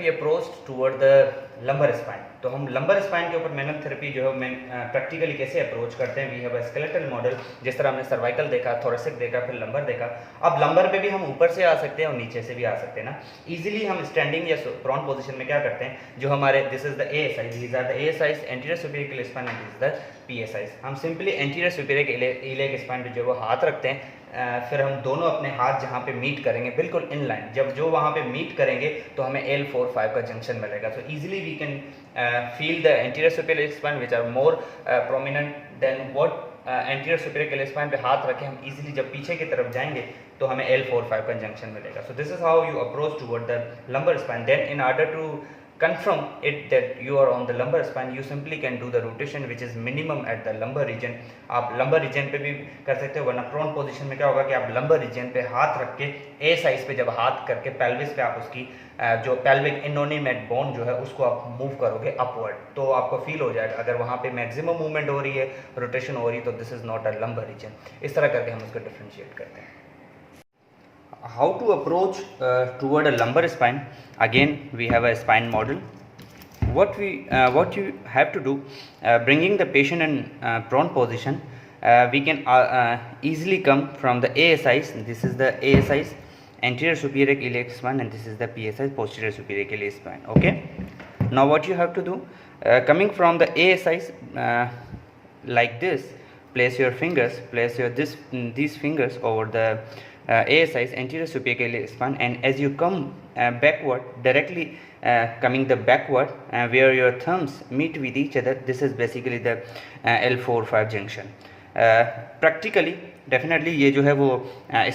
Therapy approach toward the lumbar spine. तो हम lumbar spine के ऊपर मैनुअल थेरेपी जो है प्रैक्टिकली कैसे अप्रोच करते हैं। We have a skeletal model, जिस तरह हमने सर्वाइकल देखा, थोरेसिक देखा, फिर लंबर देखा। अब लंबर पे भी हम ऊपर से आ सकते हैं और नीचे से भी आ सकते हैं ना। इजीली हम स्टैंडिंग या प्रोन पोजीशन में क्या करते हैं, जो हमारे this is the ASI, these are the ASIs, anterior superior iliac spine, and this is the PSIs। हम simply anterior superior iliac spine पे जो वो हाथ रखते हैं, फिर हम दोनों अपने हाथ जहाँ पे मीट करेंगे बिल्कुल इन लाइन, जब जो वहाँ पे मीट करेंगे तो हमें L4-5 का जंक्शन मिलेगा। So easily we can feel the anterior superior spine which are more prominent than what anterior superior spine पे हाथ रखें हम इजीली जब पीछे की तरफ जाएंगे तो हमें L4-5 का जंक्शन मिलेगा। So this is how you approach toward the lumbar spine. Then in order to confirm it that you are on the lumbar spine, you simply can do the rotation which is minimum at the lumbar region। आप lumbar region पे भी कर सकते हो, वरना prone position में क्या होगा कि आप lumbar region पे हाथ रख के A साइज पे जब हाथ करके pelvis पे आप उसकी जो pelvic innominate bone जो है उसको आप मूव करोगे upward, तो आपको फील हो जाएगा अगर वहाँ पे मैक्सिमम मूवमेंट हो रही है, रोटेशन हो रही है, तो this is not a lumbar region। इस तरह करके हम उसको डिफ्रेंशिएट करते हैं। How to approach toward a lumbar spine? Again, we have a spine model. What you have to do, bringing the patient in prone position, we can easily come from the ASIs. This is the ASIs, anterior superior iliac spine, and this is the PSIs, posterior superior iliac spine. Okay. Now what you have to do, coming from the ASIs, like this, place your fingers, these fingers over the ASIs, anterior superior iliac spine, and as you come backward, directly coming the backward, where your thumbs meet with each other, this is basically the L4-5 junction। Practically definitely ये जो है वो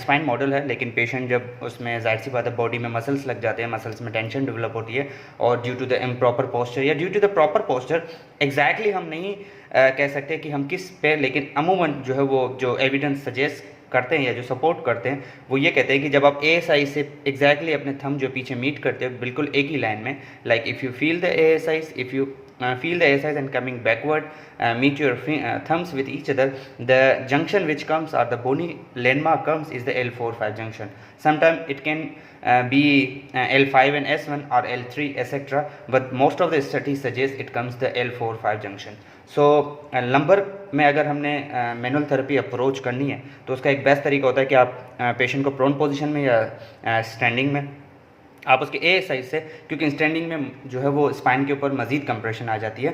spine model है, लेकिन patient जब उसमें जाहिर सी बात है बॉडी में मसल्स लग जाते हैं, मसल्स में टेंशन डेवलप होती है, और due to the improper posture या due to the proper posture, exactly हम नहीं कह सकते कि हम किस पे, लेकिन अमूमन जो है वो जो एविडेंस सजेस्ट करते हैं या जो सपोर्ट करते हैं वो ये कहते हैं कि जब आप ASI से एग्जैक्टली अपने थंब जो पीछे मीट करते हैं बिल्कुल एक ही लाइन में, like if you feel the ASIs, if you feel the ASIs and coming backward, meet your thumbs with each other, the junction which comes or the bony landmark comes is the L4-5 junction। Sometimes it can be L5 and S1 or L3 etc, but most of the studies suggest it comes the L4-5 junction। So lumbar में अगर हमने manual therapy approach करनी है तो उसका एक best तरीका होता है कि आप पेशेंट को प्रोन पोजीशन में या स्टैंडिंग में आप उसके ASI से, क्योंकि स्टैंडिंग में जो है वो स्पाइन के ऊपर मज़ीद कंप्रेशन आ जाती है,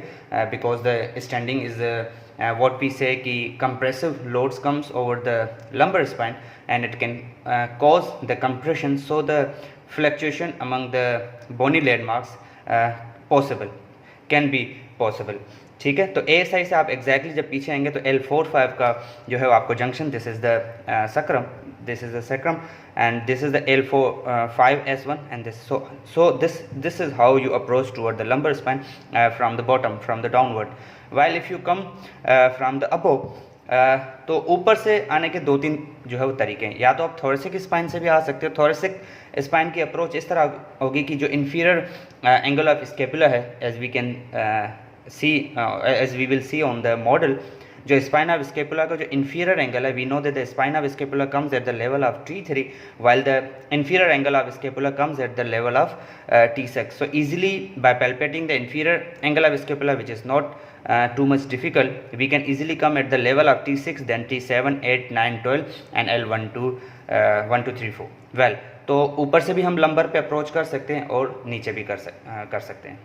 because the standing is what we say कि compressive loads comes over the lumbar spine and it can cause the compression, so the fluctuation among the bony landmarks can be possible. ठीक है, तो ASI से आप exactly जब पीछे आएंगे तो L4-5 का जो है आपको junction, this is the sacrum, this is the sacrum, and this is the L4-5 S1, and this is how you approach toward the lumbar spine from the bottom, from the downward। While if you come from the above, तो ऊपर से आने के 2-3 जो है वो तरीके हैं। या तो आप थोरेसिक स्पाइन से भी आ सकते हो। थोरेसिक स्पाइन की अप्रोच इस तरह होगी कि जो इंफीरियर एंगल ऑफ स्केपुला है, as we can see, as we will see on the model, जो स्पाइन ऑफ स्केपुला का जो इंफीरियर एंगल है, we know that the spine of scapula comes at the level of T3 while the inferior angle of scapula comes at the level of T6। so easily by palpating the inferior angle of scapula, which is not too much difficult, we can easily come at the level of T6, then T7, 8, 9, 12 and L1 to 1 2 3 4। well, तो ऊपर से भी हम lumbar पे approach कर सकते हैं और नीचे भी कर सकते हैं।